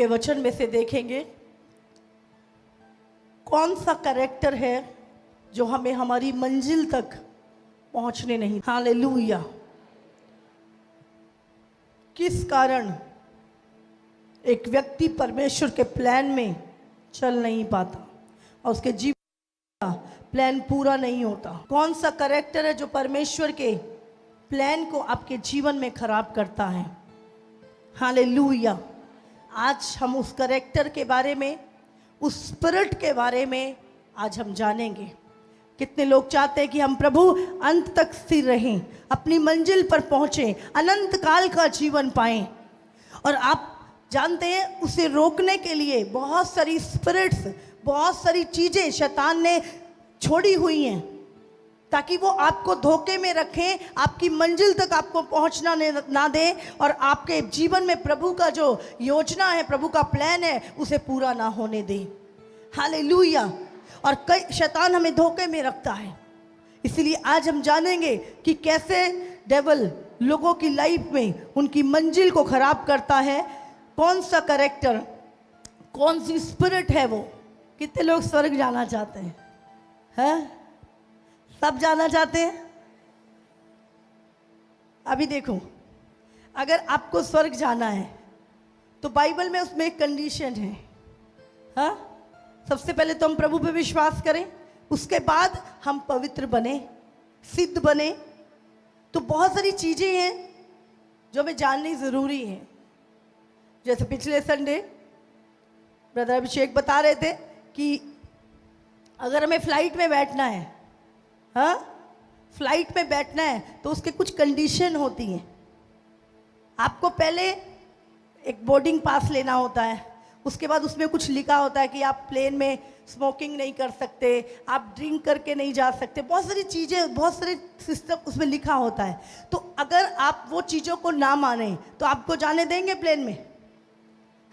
के वचन में से देखेंगे कौन सा कैरेक्टर है जो हमें हमारी मंजिल तक पहुंचने नहीं। हालेलुया। किस कारण एक व्यक्ति परमेश्वर के प्लान में चल नहीं पाता और उसके जीवन का प्लान पूरा नहीं होता। कौन सा कैरेक्टर है जो परमेश्वर के प्लान को आपके जीवन में खराब करता है। हालेलुया। आज हम उस कैरेक्टर के बारे में, उस स्पिरिट के बारे में आज हम जानेंगे। कितने लोग चाहते हैं कि हम प्रभु अंत तक स्थिर रहें, अपनी मंजिल पर पहुंचें, अनंत काल का जीवन पाएं। और आप जानते हैं उसे रोकने के लिए बहुत सारी स्पिरिट्स, बहुत सारी चीज़ें शैतान ने छोड़ी हुई हैं ताकि वो आपको धोखे में रखें, आपकी मंजिल तक आपको पहुंचना ना दे और आपके जीवन में प्रभु का जो योजना है, प्रभु का प्लान है, उसे पूरा ना होने दे। हालेलुया। और कई शैतान हमें धोखे में रखता है। इसलिए आज हम जानेंगे कि कैसे डेविल लोगों की लाइफ में उनकी मंजिल को खराब करता है। कौन सा कैरेक्टर, कौन सी स्पिरिट है वो। कितने लोग स्वर्ग जाना चाहते हैं? हैं? सब जाना चाहते हैं? अभी देखो, अगर आपको स्वर्ग जाना है तो बाइबल में उसमें एक कंडीशन है। हाँ, सबसे पहले तो हम प्रभु पे विश्वास करें, उसके बाद हम पवित्र बने, सिद्ध बने। तो बहुत सारी चीजें हैं जो हमें जाननी जरूरी है। जैसे पिछले संडे ब्रदर अभिषेक बता रहे थे कि अगर हमें फ्लाइट में बैठना है, हाँ, फ्लाइट में बैठना है तो उसके कुछ कंडीशन होती हैं। आपको पहले एक बोर्डिंग पास लेना होता है, उसके बाद उसमें कुछ लिखा होता है कि आप प्लेन में स्मोकिंग नहीं कर सकते, आप ड्रिंक करके नहीं जा सकते, बहुत सारी चीज़ें, बहुत सारे सिस्टम उसमें लिखा होता है। तो अगर आप वो चीज़ों को ना माने तो आपको जाने देंगे प्लेन में?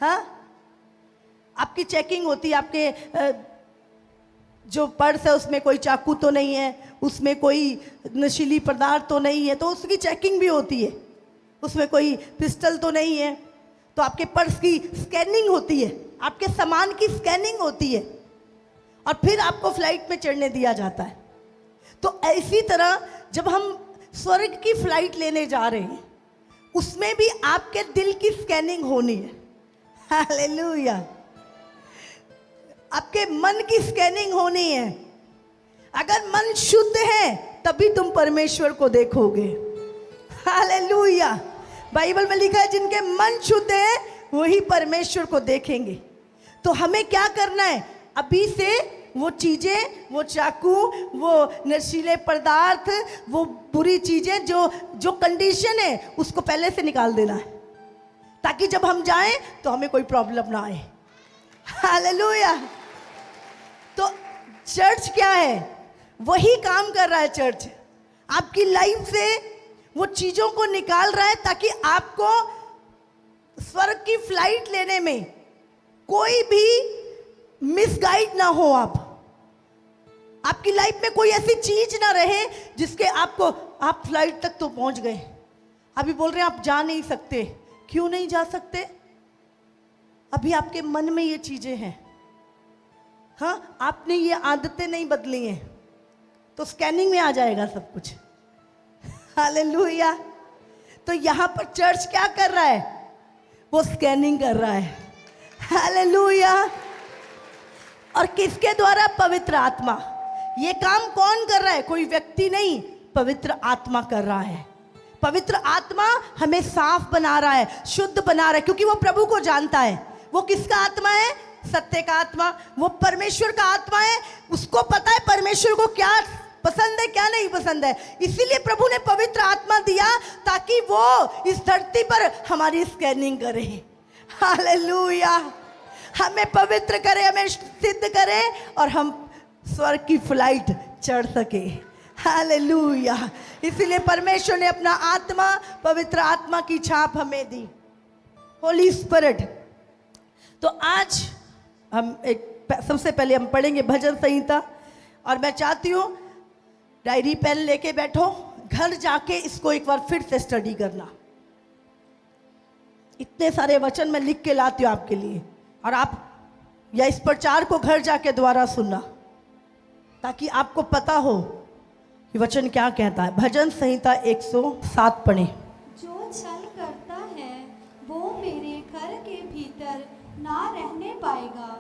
हाँ, आपकी चेकिंग होती है, आपके जो पर्स है उसमें कोई चाकू तो नहीं है, उसमें कोई नशीली पदार्थ तो नहीं है, तो उसकी चेकिंग भी होती है। उसमें कोई पिस्टल तो नहीं है, तो आपके पर्स की स्कैनिंग होती है, आपके सामान की स्कैनिंग होती है और फिर आपको फ्लाइट में चढ़ने दिया जाता है। तो इसी तरह जब हम स्वर्ग की फ्लाइट लेने जा रहे हैं उसमें भी आपके दिल की स्कैनिंग होनी है। हालेलुया। आपके मन की स्कैनिंग होनी है। अगर मन शुद्ध है तभी तुम परमेश्वर को देखोगे। हालेलुया। बाइबल में लिखा है जिनके मन शुद्ध है वही परमेश्वर को देखेंगे। तो हमें क्या करना है? अभी से वो चीजें, वो चाकू, वो नशीले पदार्थ, वो बुरी चीजें, जो कंडीशन है उसको पहले से निकाल देना है ताकि जब हम जाएं तो हमें कोई प्रॉब्लम ना आए। हालेलुया। तो चर्च क्या है? वही काम कर रहा है। चर्च आपकी लाइफ से वो चीजों को निकाल रहा है ताकि आपको स्वर्ग की फ्लाइट लेने में कोई भी मिसगाइड ना हो। आपकी लाइफ में कोई ऐसी चीज ना रहे जिसके आप फ्लाइट तक तो पहुंच गए, अभी बोल रहे हैं आप जा नहीं सकते। क्यों नहीं जा सकते? अभी आपके मन में ये चीजें हैं। हाँ, आपने ये आदतें नहीं बदली हैं तो स्कैनिंग में आ जाएगा सब कुछ। हालेलुया। तो यहां पर चर्च क्या कर रहा है? वो स्कैनिंग कर रहा है। हालेलुया। और किसके द्वारा? पवित्र आत्मा। ये काम कौन कर रहा है? कोई व्यक्ति नहीं, पवित्र आत्मा कर रहा है। पवित्र आत्मा हमें साफ बना रहा है, शुद्ध बना रहा है, क्योंकि वो प्रभु को जानता है। वो किसका आत्मा है? सत्य का आत्मा। वो परमेश्वर का आत्मा है। उसको पता है परमेश्वर को क्या पसंद है, क्या नहीं पसंद है। इसीलिए प्रभु ने पवित्र आत्मा दिया ताकि वो इस धरती पर हमारी स्कैनिंग करे। हालेलुया। हमें पवित्र करे, हमें सिद्ध करे और हम स्वर्ग की फ्लाइट चढ़ सके। हालेलुया। इसीलिए परमेश्वर ने अपना आत्मा, पवित्र आत्मा की छाप हमें दी, होली स्पिरिट। तो आज हम सबसे पहले हम पढ़ेंगे भजन संहिता। और मैं चाहती हूँ डायरी पेन लेके बैठो, घर जाके इसको एक बार फिर से स्टडी करना। इतने सारे वचन मैं लिख के लाती हूँ आपके लिए, और आप या इस प्रचार को घर जाके दोबारा सुनना, ताकि आपको पता हो कि वचन क्या कहता है। भजन संहिता 107 पढ़े। जो छल करता है वो मेरे घर के भीतर ना रहने पाएगा,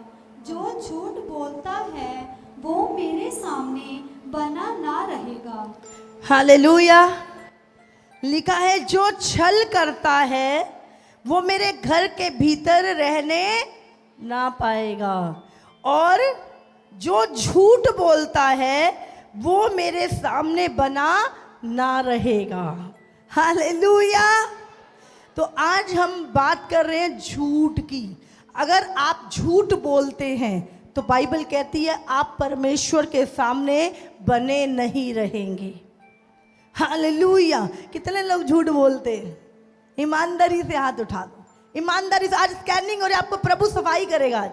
जो झूठ बोलता है वो मेरे सामने बना ना रहेगा। हालेलुया। लिखा है जो छल करता है वो मेरे घर के भीतर रहने ना पाएगा, और जो झूठ बोलता है वो मेरे सामने बना ना रहेगा। हालेलुया। तो आज हम बात कर रहे हैं झूठ की। अगर आप झूठ बोलते हैं तो बाइबल कहती है आप परमेश्वर के सामने बने नहीं रहेंगे। हालेलुया। कितने लोग झूठ बोलते हैं? ईमानदारी से हाथ उठा दो, ईमानदारी से। आज स्कैनिंग हो रही है, आपको प्रभु सफाई करेगा आज।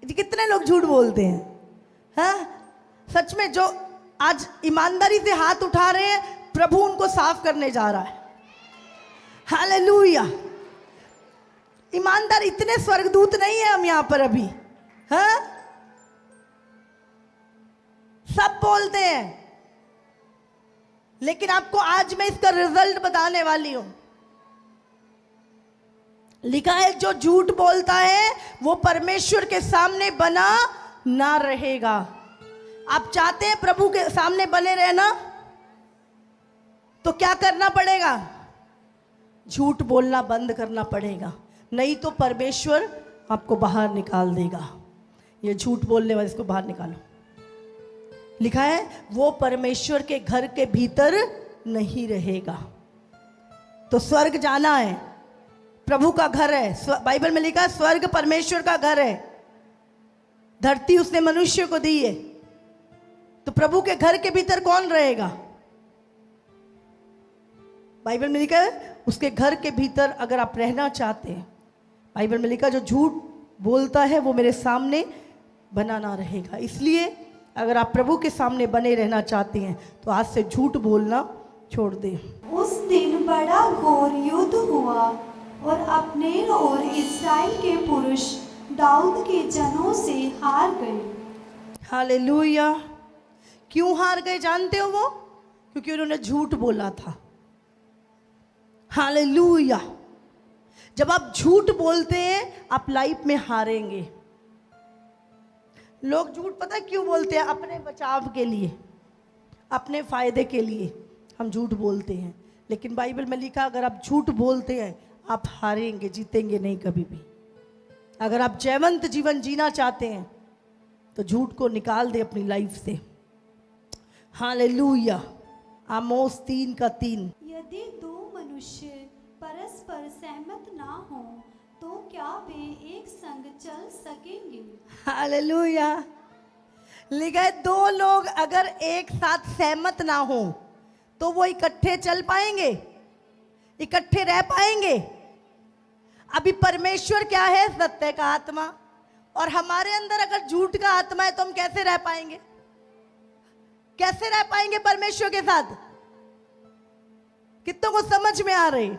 कितने लोग झूठ बोलते हैं? हाँ, सच में जो आज ईमानदारी से हाथ उठा रहे हैं, प्रभु उनको साफ करने जा रहा है। हालेलुया। ईमानदार इतने स्वर्गदूत नहीं है हम यहाँ पर अभी। हाँ, सब बोलते हैं, लेकिन आपको आज मैं इसका रिजल्ट बताने वाली हूं। लिखा है जो झूठ बोलता है वो परमेश्वर के सामने बना ना रहेगा। आप चाहते हैं प्रभु के सामने बने रहना, तो क्या करना पड़ेगा? झूठ बोलना बंद करना पड़ेगा, नहीं तो परमेश्वर आपको बाहर निकाल देगा। ये झूठ बोलने वाले, इसको बाहर निकालो। लिखा है वो परमेश्वर के घर के भीतर नहीं रहेगा। तो स्वर्ग जाना है, प्रभु का घर है। बाइबल में लिखा है स्वर्ग परमेश्वर का घर है, धरती उसने मनुष्य को दी है। तो प्रभु के घर के भीतर कौन रहेगा? बाइबल में लिखा है उसके घर के भीतर अगर आप रहना चाहते हैं, बाइबल में लिखा जो झूठ बोलता है वो मेरे सामने बना ना रहेगा। इसलिए अगर आप प्रभु के सामने बने रहना चाहते हैं तो आज से झूठ बोलना छोड़ दें। उस दिन बड़ा घोर युद्ध हुआ और अब्नेर और इस्राएल के पुरुष दाऊद के जनों से हार गए। हालेलुया। क्यों हार गए जानते हो वो? क्योंकि उन्होंने झूठ बोला था। हालेलुया। जब आप झूठ बोलते हैं आप लाइफ में हारेंगे। लोग झूठ पता है क्यों बोलते हैं? अपने बचाव के लिए, अपने फायदे के लिए हम झूठ बोलते हैं। लेकिन बाइबल में लिखा अगर आप झूठ बोलते हैं आप हारेंगे, जीतेंगे नहीं कभी भी। अगर आप जयवंत जीवन जीना चाहते हैं तो झूठ को निकाल दे अपनी लाइफ से। हालेलुया। आमोस 3:3। यदि दो मनुष्य परस्पर सहमत ना हो तो क्या वे एक संग चल सकेंगे? हालेलुया। लिखा है दो लोग अगर एक साथ सहमत ना हो तो वो इकट्ठे चल पाएंगे, इकट्ठे रह पाएंगे? अभी परमेश्वर क्या है? सत्य का आत्मा। और हमारे अंदर अगर झूठ का आत्मा है तो हम कैसे रह पाएंगे? कैसे रह पाएंगे परमेश्वर के साथ? कितनों को समझ में आ रही?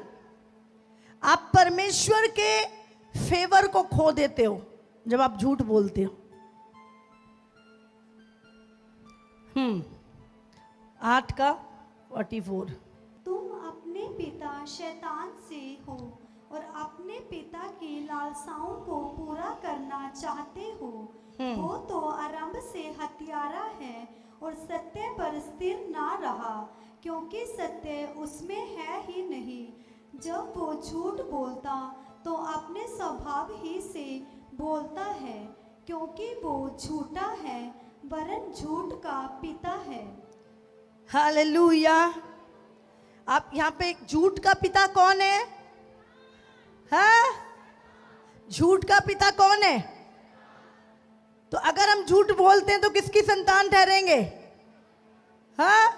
आप परमेश्वर के फेवर को खो देते हो जब आप झूठ बोलते हो। 8:44। तुम अपने पिता शैतान से हो और अपने पिता की लालसाओं को पूरा करना चाहते हो। वो तो आरंभ से हत्यारा है और सत्य पर स्थिर ना रहा, क्योंकि सत्य उसमें है ही नहीं। जब वो झूठ बोलता तो अपने स्वभाव ही से बोलता है, क्योंकि वो झूठा है, वरन झूठ का पिता है। हालेलुया। आप यहाँ पे झूठ का पिता कौन है? हाँ? झूठ का पिता कौन है? तो अगर हम झूठ बोलते हैं तो किसकी संतान ठहरेंगे? हाँ?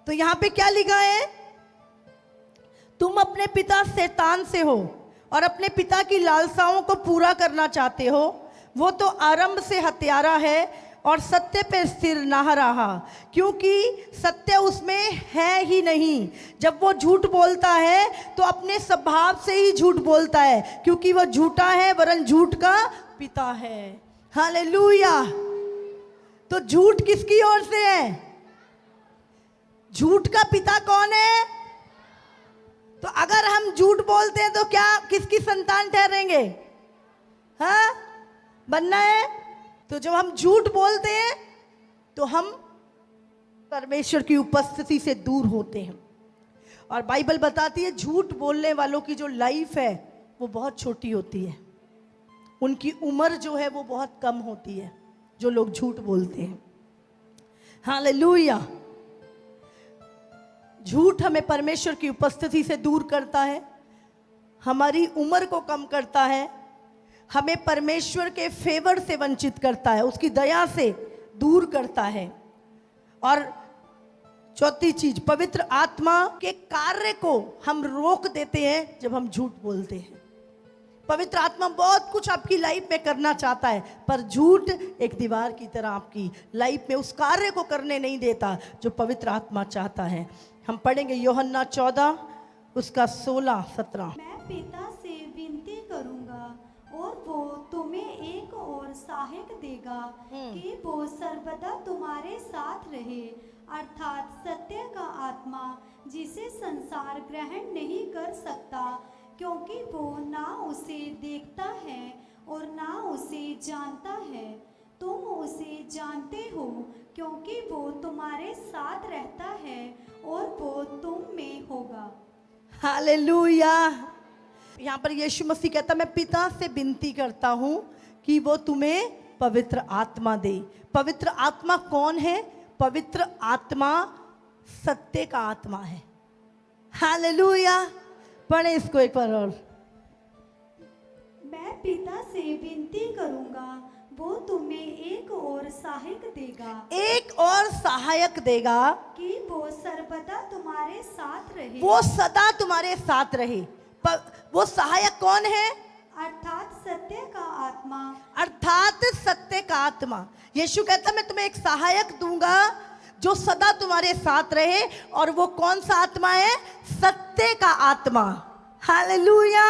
तो यहाँ पे क्या लिखा है? तुम अपने पिता शैतान से हो और अपने पिता की लालसाओं को पूरा करना चाहते हो। वो तो आरंभ से हत्यारा है और सत्य पे स्थिर ना रहा, क्योंकि सत्य उसमें है ही नहीं। जब वो झूठ बोलता है तो अपने स्वभाव से ही झूठ बोलता है, क्योंकि वो झूठा है वरन झूठ का पिता है। हालेलुया। तो झूठ किसकी ओर से है? झूठ का पिता कौन है? तो अगर हम झूठ बोलते हैं तो क्या किसकी संतान ठहरेंगे? हाँ, बनना है। तो जब हम झूठ बोलते हैं तो हम परमेश्वर की उपस्थिति से दूर होते हैं। और बाइबल बताती है झूठ बोलने वालों की जो लाइफ है वो बहुत छोटी होती है, उनकी उम्र जो है वो बहुत कम होती है, जो लोग झूठ बोलते हैं। हालेलुया। झूठ हमें परमेश्वर की उपस्थिति से दूर करता है, हमारी उम्र को कम करता है, हमें परमेश्वर के फेवर से वंचित करता है, उसकी दया से दूर करता है। और चौथी चीज, पवित्र आत्मा के कार्य को हम रोक देते हैं जब हम झूठ बोलते हैं। पवित्र आत्मा बहुत कुछ आपकी लाइफ में करना चाहता है, पर झूठ एक दीवार की तरह आपकी लाइफ में उस कार्य को करने नहीं देता जो पवित्र आत्मा चाहता है। हम पढ़ेंगे यूहन्ना 14 उसका 16-17। मैं पिता से विनती करूंगा और वो तुम्हें एक और सहायक देगा कि वो सर्वदा तुम्हारे साथ रहे, अर्थात सत्य का आत्मा, जिसे संसार ग्रहण नहीं कर सकता, क्योंकि वो ना उसे देखता है और ना उसे जानता है। तुम उसे जानते हो क्योंकि वो तुम्हारे साथ रहता है और वो तुम में होगा। हालेलुया। यहाँ पर यीशु मसीह कहता, मैं पिता से विनती करता हूँ कि वो तुम्हें पवित्र आत्मा दे। पवित्र आत्मा कौन है? पवित्र आत्मा सत्य का आत्मा है। हालेलुया। पढ़े इसको एक बार और। मैं पिता से विनती करूंगा, वो तुम्हें एक और सहायक देगा, एक और सहायक देगा कि वो सर्वदा तुम्हारे साथ रहे। वो सदा तुम्हारे साथ रहे। वो सहायक कौन है? अर्थात सत्य का आत्मा। अर्थात सत्य का आत्मा। यीशु कहता, मैं तुम्हें एक सहायक दूंगा जो सदा तुम्हारे साथ रहे। और वो कौन सा आत्मा है? सत्य का आत्मा। हालेलुया।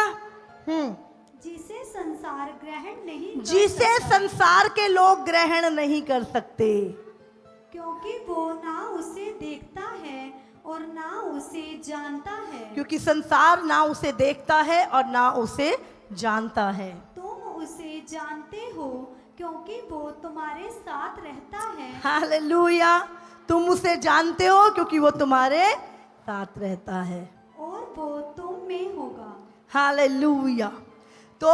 जिसे संसार ग्रहण नहीं कर जिसे सकता, संसार के लोग ग्रहण नहीं कर सकते, क्योंकि वो ना उसे देखता है और ना उसे जानता है। क्योंकि संसार ना उसे देखता है और ना उसे जानता है। तुम उसे जानते हो क्योंकि वो तुम्हारे साथ रहता है। हालेलुया। तुम उसे जानते हो क्योंकि वो तुम्हारे साथ रहता है और वो तुम में होगा। हालेलुया। तो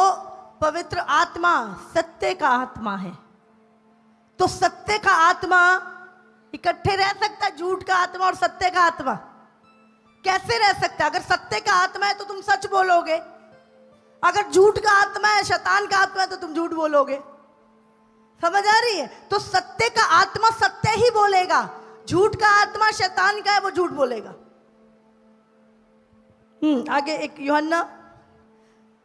पवित्र आत्मा सत्य का आत्मा है। तो सत्य का आत्मा इकट्ठे रह सकता है? झूठ का आत्मा और सत्य का आत्मा कैसे रह सकता है? अगर सत्य का आत्मा है तो तुम सच बोलोगे, अगर झूठ का आत्मा है, शैतान का आत्मा है, तो तुम झूठ बोलोगे। समझ आ रही है? तो सत्य का आत्मा सत्य ही बोलेगा, झूठ का आत्मा शैतान का है, वो झूठ बोलेगा। आगे एक यूहन्ना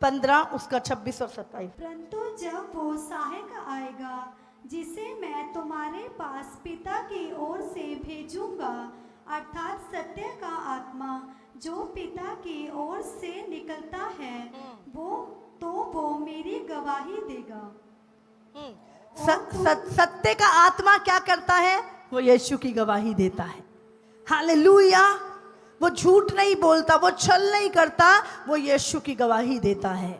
15 उसका 26 और 27। परंतु जब वो सहायक आएगा, जिसे मैं तुम्हारे पास पिता की ओर से भेजूंगा, अर्थात सत्य का आत्मा जो पिता की ओर से निकलता है, वो मेरी गवाही देगा। सत्य का आत्मा क्या करता है? वो यीशु की गवाही देता है। हालेलुया। वो झूठ नहीं बोलता, वो छल नहीं करता, वो यीशु की गवाही देता है।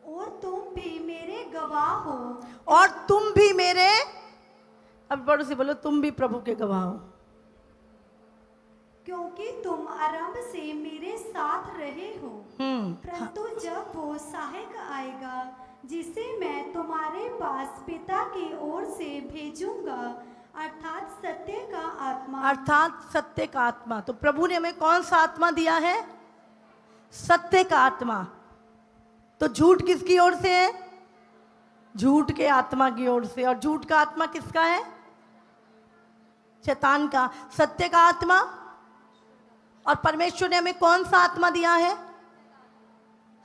और तुम भी मेरे गवाह हो। और तुम भी मेरे, अब बड़ों से बोलो, तुम भी प्रभु के गवाह हो, क्योंकि तुम आरंभ से मेरे साथ रहे हो। परंतु जब वो सहायक आएगा, जिसे मैं तुम्हारे पास पिता की ओर से भेजूंगा, अर्थात सत्य का आत्मा। अर्थात सत्य का आत्मा। तो प्रभु ने हमें कौन सा आत्मा दिया है? सत्य का आत्मा। तो झूठ किसकी ओर से है? झूठ के आत्मा की ओर से। और झूठ का आत्मा किसका है? शैतान का। सत्य का आत्मा। और परमेश्वर ने हमें कौन सा आत्मा दिया है?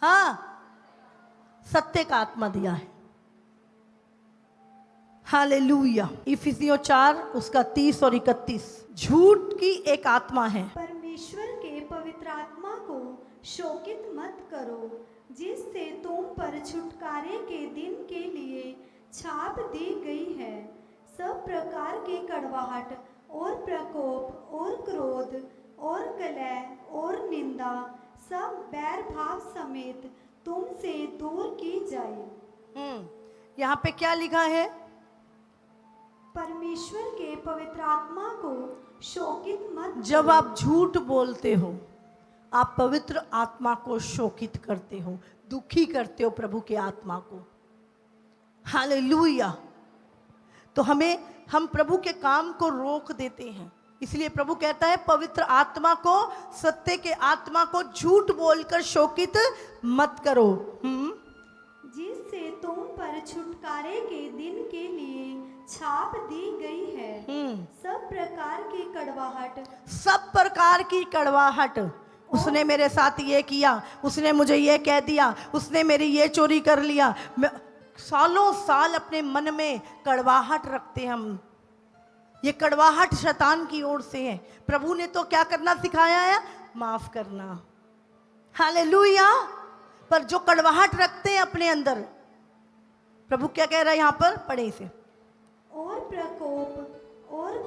हाँ, सत्य का आत्मा दिया है। हालेलुया। इफिसियों 4 उसका 30 और 31। झूठ की एक आत्मा है। परमेश्वर के पवित्र आत्मा को शोकित मत करो, जिससे तुम पर छुटकारे के दिन के लिए छाप दी गई है। सब प्रकार की कड़वाहट और प्रकोप और क्रोध और कलह और निंदा सब बैर भाव समेत तुमसे दूर की जाए। यहाँ पे क्या लिखा है? परमेश्वर के पवित्र आत्मा को शोकित मत जब करो। आप झूठ बोलते हो, आप पवित्र आत्मा को शोकित करते हो, दुखी करते हो प्रभु के आत्मा को। हालेलुया। तो हम प्रभु के काम को रोक देते हैं। इसलिए प्रभु कहता है पवित्र आत्मा को, सत्य के आत्मा को झूठ बोलकर शोकित मत करो। जिससे तुम पर छुटकारे के दिन के लिए छाप दी गई है। सब प्रकार की कड़वाहट, सब प्रकार की कड़वाहट। उसने मेरे साथ ये किया, उसने मुझे ये कह दिया, उसने मेरी ये चोरी कर लिया। सालों साल अपने मन में कड़वाहट रखते हैं हम। ये कड़वाहट शैतान की ओर से है। प्रभु ने तो क्या करना सिखाया है? माफ करना। हालेलुया। पर जो कड़वाहट रखते हैं अपने अंदर, प्रभु क्या कह रहा है यहाँ पर? पढ़े इसे। और प्रकोप और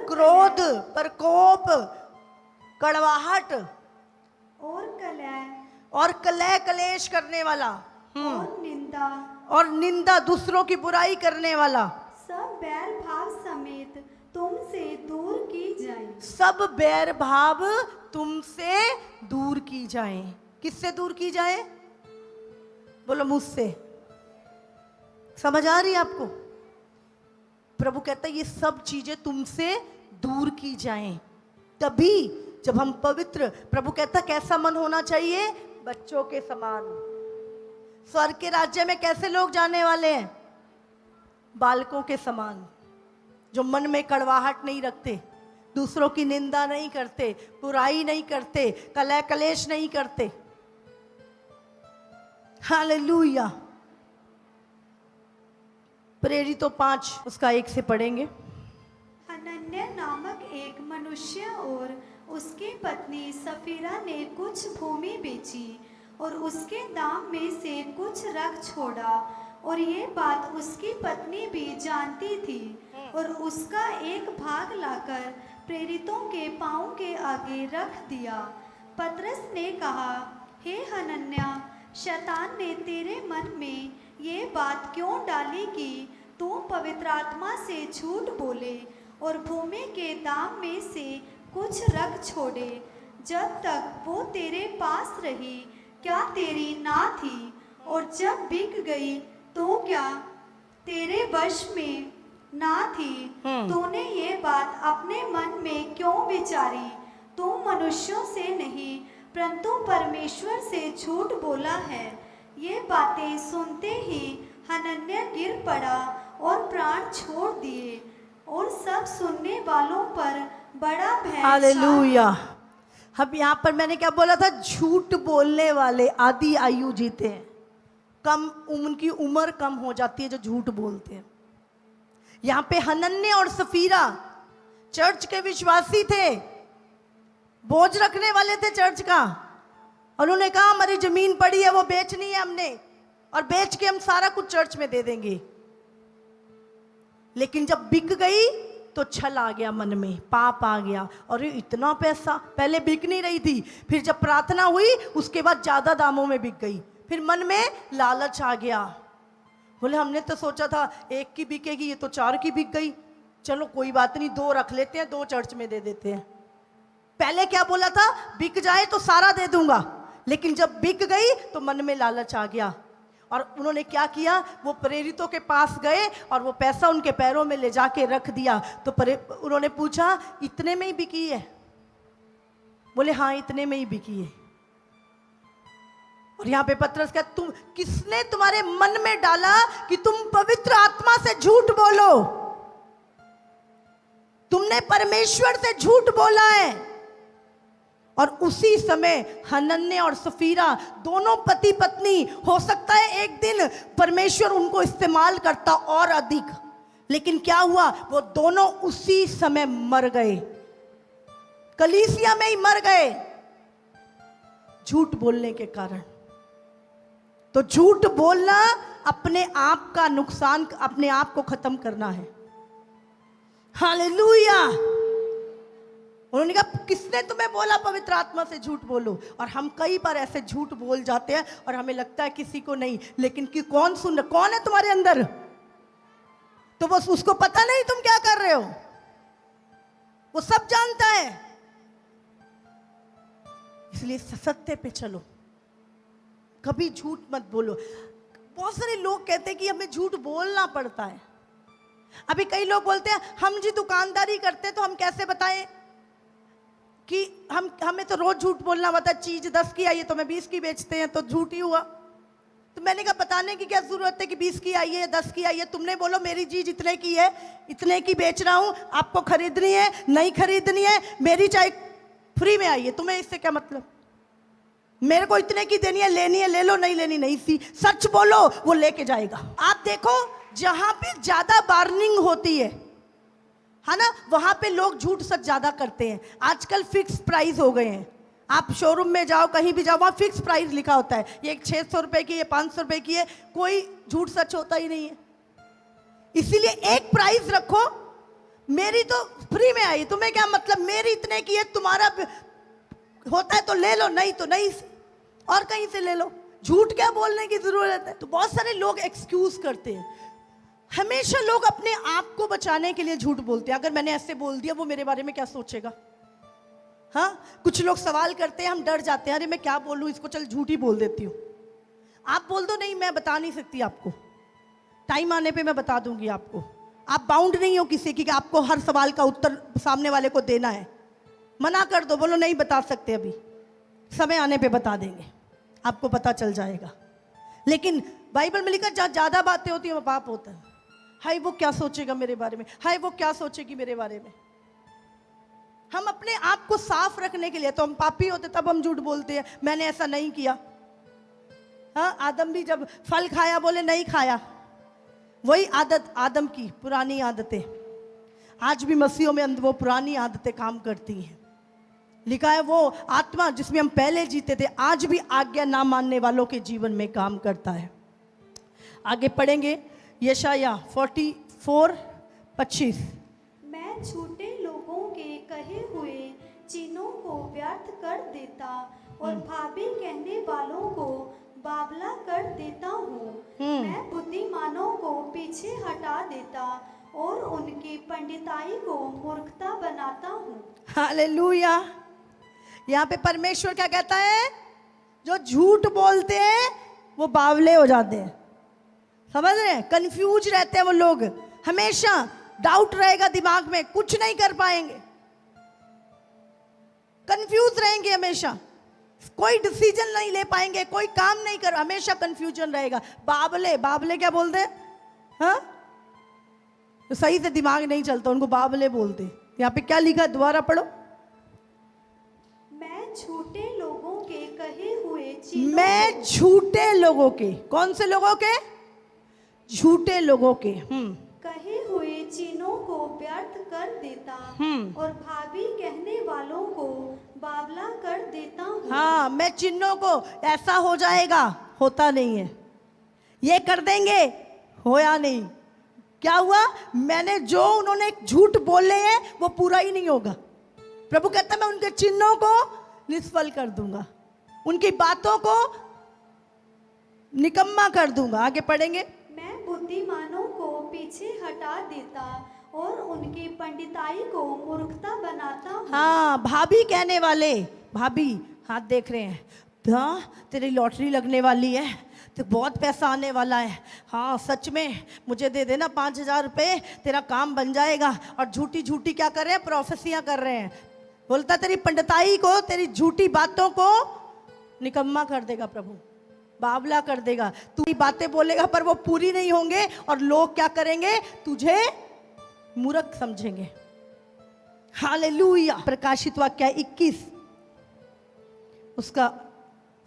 क्रोध, प्रकोप, कड़वाहट और कलह कलेश करने वाला, और निंदा, दूसरों की बुराई करने वाला, सब बैर भाव समेत तुमसे दूर की जाए। सब बैर भाव तुमसे दूर की जाए। किससे दूर की जाए? बोलो मुझसे। समझ आ रही है आपको? प्रभु कहता है ये सब चीजें तुमसे दूर की जाएं। तभी जब हम पवित्र, प्रभु कहता कैसा मन होना चाहिए? बच्चों के समान। स्वर्ग के राज्य में कैसे लोग जाने वाले हैं? बालकों के समान, जो मन में कड़वाहट नहीं रखते, दूसरों की निंदा नहीं करते, बुराई नहीं करते, कलह कलेश नहीं करते। हालेलुया। प्रेरितों 5 उसका 1 से पढ़ेंगे। हनन्याह नामक एक मनुष्य और उसकी पत्नी सफीरा ने कुछ भूमि बेची और उसके दाम में से कुछ रख छोड़ा, और ये बात उसकी पत्नी भी जानती थी, और उसका एक भाग लाकर प्रेरितों के पांव के आगे रख दिया। पतरस ने कहा, हे हनन्याह, शैतान ने तेरे मन में ये बात क्यों डाली कि तू पवित्र आत्मा से झूठ बोले और भूमि के दाम में से कुछ रख छोड़े? जब तक वो तेरे पास रही क्या तेरी ना थी, और जब बिक गई तो क्या तेरे वश में ना थी? तूने ये बात अपने मन में क्यों विचारी? तू मनुष्यों से नहीं परंतु परमेश्वर से झूठ बोला है। ये बातें सुनते ही हनन्याह गिर पड़ा और प्राण छोड़ दिए, और सब सुनने वालों पर बड़ा भय छा। हालेलुया। अब यहाँ पर मैंने क्या बोला था? झूठ बोलने वाले आधी आयु जीते हैं। कम उनकी उम्र कम हो जाती है जो झूठ बोलते हैं। यहाँ पे हनन्याह और सफीरा चर्च के विश्वासी थे, बोझ रखने वाले थे चर्च का, और उन्होंने कहा हमारी जमीन पड़ी है वो बेचनी है हमने, और बेच के हम सारा कुछ चर्च में दे देंगे। लेकिन जब बिक गई तो छल आ गया मन में, पाप आ गया, और इतना पैसा, पहले बिक नहीं रही थी, फिर जब प्रार्थना हुई उसके बाद ज्यादा दामों में बिक गई, फिर मन में लालच आ गया। बोले हमने तो सोचा था 1 की बिकेगी, ये तो 4 की बिक गई, चलो कोई बात नहीं 2 रख लेते हैं, 2 चर्च में दे देते हैं। पहले क्या बोला था? बिक जाए तो सारा दे दूंगा, लेकिन जब बिक गई तो मन में लालच आ गया, और उन्होंने क्या किया? वो प्रेरितों के पास गए और वो पैसा उनके पैरों में ले जाके रख दिया। तो उन्होंने पूछा इतने में ही बिकी है? बोले हाँ इतने में ही बिकी है। और यहाँ पे पतरस कहता, तुम किसने तुम्हारे मन में डाला कि तुम पवित्र आत्मा से झूठ बोलो? तुमने परमेश्वर से झूठ बोला है। और उसी समय हनन्ने और सफीरा दोनों पति पत्नी, हो सकता है एक दिन परमेश्वर उनको इस्तेमाल करता और अधिक, लेकिन क्या हुआ, वो दोनों उसी समय मर गए, कलीसिया में ही मर गए, झूठ बोलने के कारण। तो झूठ बोलना अपने आप का नुकसान, अपने आप को खत्म करना है। हालेलुया। उन्होंने कहा किसने तुम्हें बोला पवित्र आत्मा से झूठ बोलो? और हम कई बार ऐसे झूठ बोल जाते हैं और हमें लगता है किसी को नहीं, लेकिन कि कौन सुन रहा, कौन है तुम्हारे अंदर? तो बस उसको पता नहीं तुम क्या कर रहे हो, वो सब जानता है। इसलिए सत्य पे चलो, कभी झूठ मत बोलो। बहुत सारे लोग कहते हैं कि हमें झूठ बोलना पड़ता है। अभी कई लोग बोलते हैं हम जी दुकानदारी करते हैं तो हम कैसे बताएं कि हमें तो रोज झूठ बोलना पड़ता है, चीज 10 की आई है तो मैं 20 की बेचते हैं तो झूठ ही हुआ। तो मैंने कहा बताने की क्या जरूरत है कि 20 की आई है 10 की आई है, तुमने बोलो मेरी चीज इतने की है, इतने की बेच रहा हूं, आपको खरीदनी है नहीं खरीदनी है, मेरी चाय फ्री में आई है, तुम्हें इससे क्या मतलब? मेरे को इतने की देनी है, लेनी है ले लो, नहीं लेनी नहीं सी। सच बोलो, वो लेके जाएगा। आप देखो जहां पे ज्यादा बार्निंग होती है ना, वहां पे लोग झूठ सच ज्यादा करते हैं। आजकल फिक्स प्राइस हो गए हैं, आप शोरूम में जाओ कहीं भी जाओ वहां फिक्स प्राइस लिखा होता है, ये 600 रुपए की, ये 500 रुपए की है, कोई झूठ सच होता ही नहीं है। इसीलिए एक प्राइस रखो, मेरी तो फ्री में आई, तुम्हें क्या मतलब, मेरी इतने की है, तुम्हारा होता है तो ले लो, नहीं तो नहीं और कहीं से ले लो। झूठ क्या बोलने की जरूरत है? तो बहुत सारे लोग एक्सक्यूज करते हैं। हमेशा लोग अपने आप को बचाने के लिए झूठ बोलते हैं। अगर मैंने ऐसे बोल दिया वो मेरे बारे में क्या सोचेगा? हाँ, कुछ लोग सवाल करते हैं, हम डर जाते हैं, अरे मैं क्या बोलूं इसको, चल झूठ ही बोल देती हूँ। आप बोल दो नहीं मैं बता नहीं सकती आपको, टाइम आने पे मैं बता दूंगी आपको। आप बाउंड नहीं हो किसी की कि आपको हर सवाल का उत्तर सामने वाले को देना है। मना कर दो, बोलो नहीं बता सकते, अभी समय आने पे बता देंगे, आपको पता चल जाएगा। लेकिन बाइबल में लिखा जहाँ ज्यादा बातें होती है वो पाप होता है। हाय वो क्या सोचेगा मेरे बारे में, हाय वो क्या सोचेगी मेरे बारे में। हम अपने आप को साफ रखने के लिए, तो हम पापी होते तब हम झूठ बोलते हैं, मैंने ऐसा नहीं किया। हाँ, आदम भी जब फल खाया बोले नहीं खाया, वही आदत आदम की पुरानी आदतें आज भी मसीहों में वो पुरानी आदतें काम करती हैं। लिखा है वो आत्मा जिसमें हम पहले जीते थे आज भी आज्ञा ना मानने वालों के जीवन में काम करता है। आगे पढ़ेंगे यशाया 44:25। मैं झूठे लोगों के कहे हुए चिन्हों को व्यर्थ कर देता और भावी कहने वालों को बावला कर देता हूँ। मैं बुद्धिमानों को पीछे हटा देता और उनकी पंडिताई को मूर्खता बनाता हूँ। हालेलुया। यहाँ पे परमेश्वर क्या कहता है? जो झूठ बोलते हैं वो बावले हो जाते हैं। समझ रहे हैं? कंफ्यूज रहते हैं वो लोग, हमेशा डाउट रहेगा दिमाग में, कुछ नहीं कर पाएंगे, कंफ्यूज रहेंगे हमेशा, कोई डिसीजन नहीं ले पाएंगे, कोई काम नहीं कर, हमेशा कंफ्यूजन रहेगा। बावले, बावले क्या बोलते हैं? हाँ, तो सही से दिमाग नहीं चलता, उनको बावले बोलते। यहाँ पे क्या लिखा, दोबारा पढ़ो। मैं झूठे लोगों के कहे हुए मैं झूठे लोगों के, कौन से लोगों के? झूठे लोगों के कहे हुए चिन्हों को व्यर्थ कर देता और भावी कहने वालों को बावला कर देता हूँ। हाँ, मैं चिन्हों को ऐसा हो जाएगा, होता नहीं है, ये कर देंगे, होया नहीं। क्या हुआ? मैंने जो उन्होंने झूठ बोले हैं वो पूरा ही नहीं होगा। प्रभु कहता है मैं उनके चिन्हों को निष्फल कर दूंगा, उनकी बातों को निकम्मा कर दूंगा। आगे पढ़ेंगे। मैं बुद्धिमानों को पीछे हटा देता और उनकी पंडिताई को मूर्खता बनाता हूँ। हाँ, भाभी कहने वाले, भाभी हाथ देख रहे हैं, हाँ तेरी लॉटरी लगने वाली है, तो बहुत पैसा आने वाला है, हाँ सच में मुझे दे देना 5,000 रुपये, तेरा काम बन जाएगा। और झूठी झूठी क्या कर रहे हैं? प्रोफेसियां कर रहे हैं। बोलता तेरी पंडिताई को, तेरी झूठी बातों को निकम्मा कर देगा प्रभु, बावला कर देगा। तू बातें बोलेगा पर वो पूरी नहीं होंगे और लोग क्या करेंगे? तुझे मूर्ख समझेंगे। हालेलुया। प्रकाशित वाक्य 21 उसका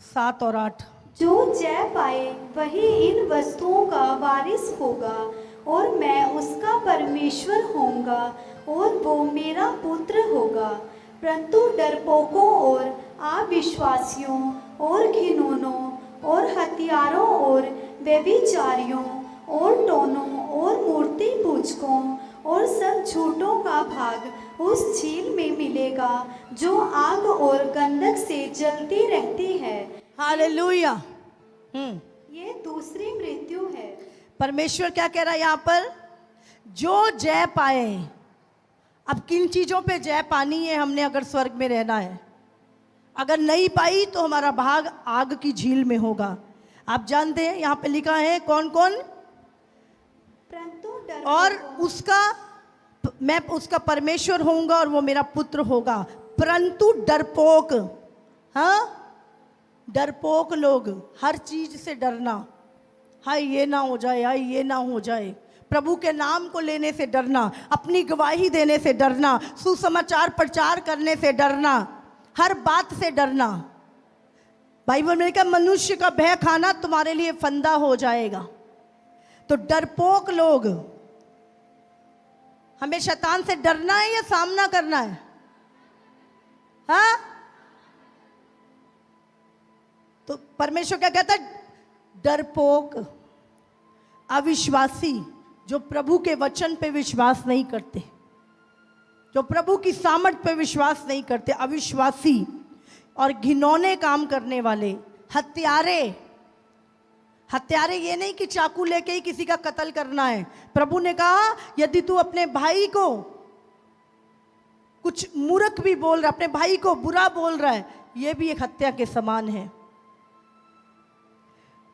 7 और 8। जो जय पाए वही इन वस्तुओं का वारिस होगा और मैं उसका परमेश्वर होऊंगा और वो मेरा पुत्र होगा। परंतु डरपोकों और अविश्वासियों और घिनौनों और हत्यारों और व्यभिचारियों और टोनों और मूर्ति पूजकों और सब झूठों का भाग उस झील में मिलेगा जो आग और गंधक से जलती रहती है। हालेलुया। ये दूसरी मृत्यु है। परमेश्वर क्या कह रहा है यहाँ पर? जो जय पाए। अब किन चीजों पे जय पानी है हमने अगर स्वर्ग में रहना है? अगर नहीं पाई तो हमारा भाग आग की झील में होगा। आप जानते हैं यहाँ पे लिखा है कौन कौन? परंतु और मैं उसका परमेश्वर होऊंगा और वो मेरा पुत्र होगा। परंतु डरपोक, हाँ, डरपोक लोग, हर चीज से डरना, हाय ये ना हो जाए, हाय ये ना हो जाए, प्रभु के नाम को लेने से डरना, अपनी गवाही देने से डरना, सुसमाचार प्रचार करने से डरना, हर बात से डरना। बाइबल में लिखा मनुष्य का भय खाना तुम्हारे लिए फंदा हो जाएगा। तो डरपोक लोग, हमें शैतान से डरना है या सामना करना है? हाँ, तो परमेश्वर क्या कहता है? डरपोक, अविश्वासी, जो प्रभु के वचन पे विश्वास नहीं करते, जो प्रभु की सामर्थ पे विश्वास नहीं करते, अविश्वासी और घिनौने काम करने वाले, हत्यारे। हत्यारे ये नहीं कि चाकू लेके ही किसी का कत्ल करना है। प्रभु ने कहा यदि तू अपने भाई को कुछ मूर्ख भी बोल रहा, अपने भाई को बुरा बोल रहा है, ये भी एक हत्या के समान है।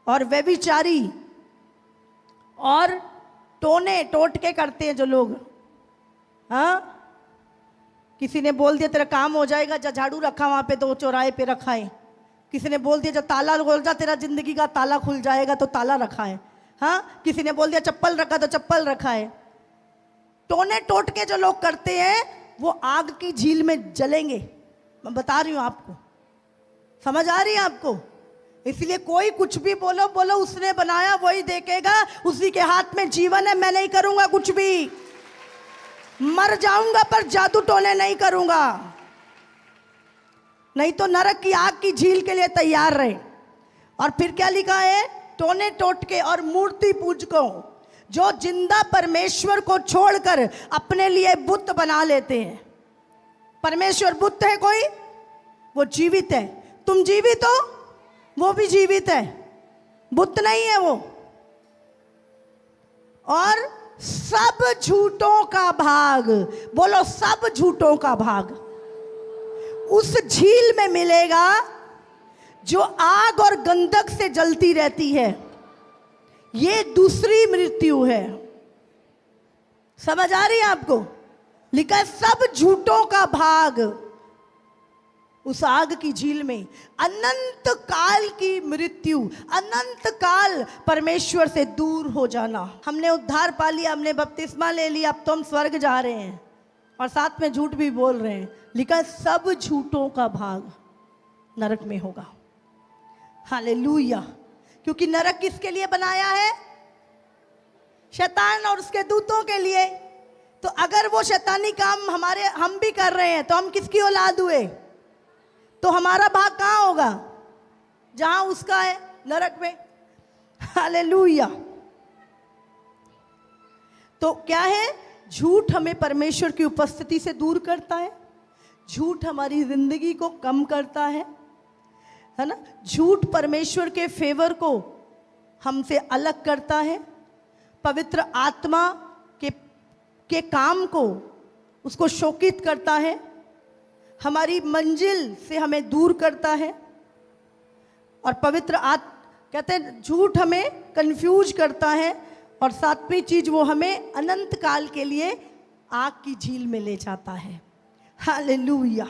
और व्यभिचारी और टोने टोटके करते हैं जो लोग, हाँ, किसी ने बोल दिया तेरा काम हो जाएगा, जा झाड़ू रखा वहां पे, तो चौराहे पे रखा है। किसी ने बोल दिया जब ताला खोल जा, तेरा जिंदगी का ताला खुल जाएगा, तो ताला रखा है। हाँ, किसी ने बोल दिया चप्पल रखा, तो चप्पल रखा है। टोने टोटके जो लोग करते हैं वो आग की झील में जलेंगे। मैं बता रही हूं आपको, समझ आ रही है आपको? इसलिए कोई कुछ भी बोलो बोलो, उसने बनाया वही देखेगा, उसी के हाथ में जीवन है। मैं नहीं करूंगा कुछ भी, मर जाऊंगा पर जादू टोने नहीं करूंगा, नहीं तो नरक की आग की झील के लिए तैयार रहे। और फिर क्या लिखा है? टोने टोटके और मूर्ति पूजकों, जो जिंदा परमेश्वर को छोड़कर अपने लिए बुत बना लेते हैं। परमेश्वर बुत है कोई? वो जीवित है। तुम जीवित हो, वो भी जीवित है, बुत नहीं है वो। और सब झूठों का भाग, बोलो सब झूठों का भाग उस झील में मिलेगा जो आग और गंधक से जलती रहती है। ये दूसरी मृत्यु है। समझ आ रही है आपको? लिखा है सब झूठों का भाग उस आग की झील में, अनंत काल की मृत्यु, अनंत काल परमेश्वर से दूर हो जाना। हमने उद्धार पा लिया, हमने बपतिस्मा ले लिया, अब तो हम स्वर्ग जा रहे हैं और साथ में झूठ भी बोल रहे हैं। लिखा है सब झूठों का भाग नरक में होगा। हालेलुया। क्योंकि नरक किसके लिए बनाया है? शैतान और उसके दूतों के लिए। तो अगर वो शैतानी काम हम भी कर रहे हैं तो हम किसकी औलाद हुए? तो हमारा भाग कहाँ होगा? जहां उसका है, नरक में। हालेलुया। तो क्या है? झूठ हमें परमेश्वर की उपस्थिति से दूर करता है, झूठ हमारी जिंदगी को कम करता है ना? झूठ परमेश्वर के फेवर को हमसे अलग करता है, पवित्र आत्मा के काम को उसको शोकित करता है, हमारी मंजिल से हमें दूर करता है। और कहते हैं झूठ हमें कंफ्यूज करता है। और सातवीं चीज, वो हमें अनंत काल के लिए आग की झील में ले जाता है। हालेलुया।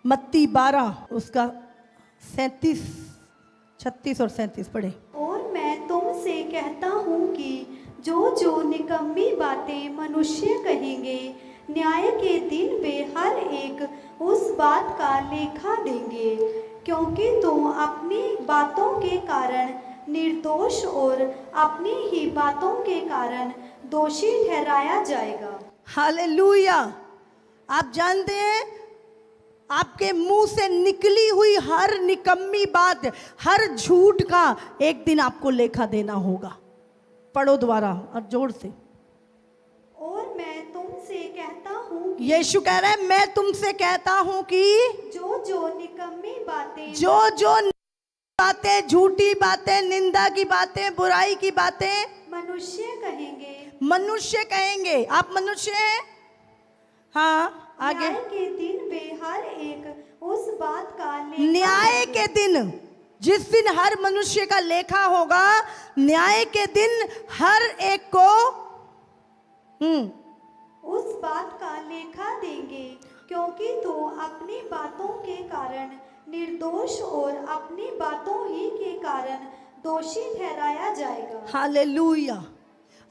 मत्ती 12 उसका 37, 36 और 37 पढ़े। और मैं तुमसे कहता हूँ कि जो जो निकम्मी बातें मनुष्य कहेंगे न्याय के दिन वे हर एक उस बात का लेखा देंगे, क्योंकि तुम अपनी बातों के कारण निर्दोष और अपनी ही बातों के कारण दोषी ठहराया जाएगा। हालेलुया। आप जानते हैं, आपके मुंह से निकली हुई हर निकम्मी बात, हर झूठ का एक दिन आपको लेखा देना होगा। पढ़ो दोबारा और जोर से। और मैं तुमसे कहता हूँ कि यीशु कह रहा है, मैं तुमसे कहता हूं कि जो जो निकम्मी बातें जो बातें, झूठी बातें, निंदा की बातें, बुराई की बातें मनुष्य कहेंगे, मनुष्य कहेंगे। आप मनुष्य हैं? हाँ, आगे। न्याय के दिन वे हर एक उस बात का लेखा न्याय देंगे। के दिन, जिस दिन हर मनुष्य का लेखा होगा, न्याय के दिन हर एक को उस बात का लेखा देंगे, क्योंकि तो अपनी बातों के कारण निर्दोष और अपनी बातों ही के कारण दोषी ठहराया जाएगा। हालेलुया।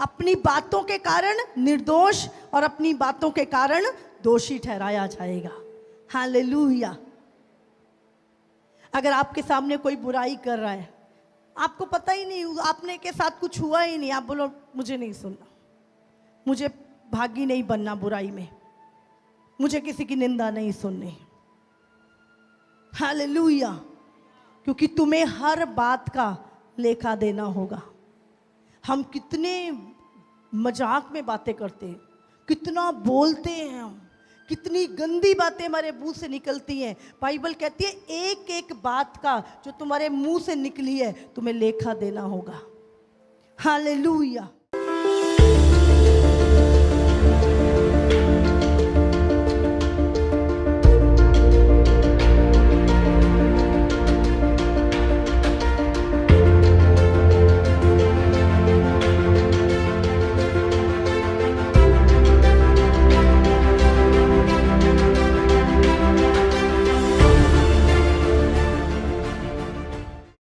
अपनी बातों के कारण निर्दोष और अपनी बातों के कारण दोषी ठहराया जाएगा। हालेलुया। अगर आपके सामने कोई बुराई कर रहा है, आपको पता ही नहीं, आपने के साथ कुछ हुआ ही नहीं, आप बोलो मुझे नहीं सुनना, मुझे भागी नहीं बनना बुराई में, मुझे किसी की निंदा नहीं सुननी। हालेलुया। क्योंकि तुम्हें हर बात का लेखा देना होगा। हम कितने मजाक में बातें करते हैं, कितना बोलते हैं हम, कितनी गंदी बातें हमारे मुंह से निकलती हैं। बाइबल कहती है एक एक बात का जो तुम्हारे मुंह से निकली है तुम्हें लेखा देना होगा। हालेलुया।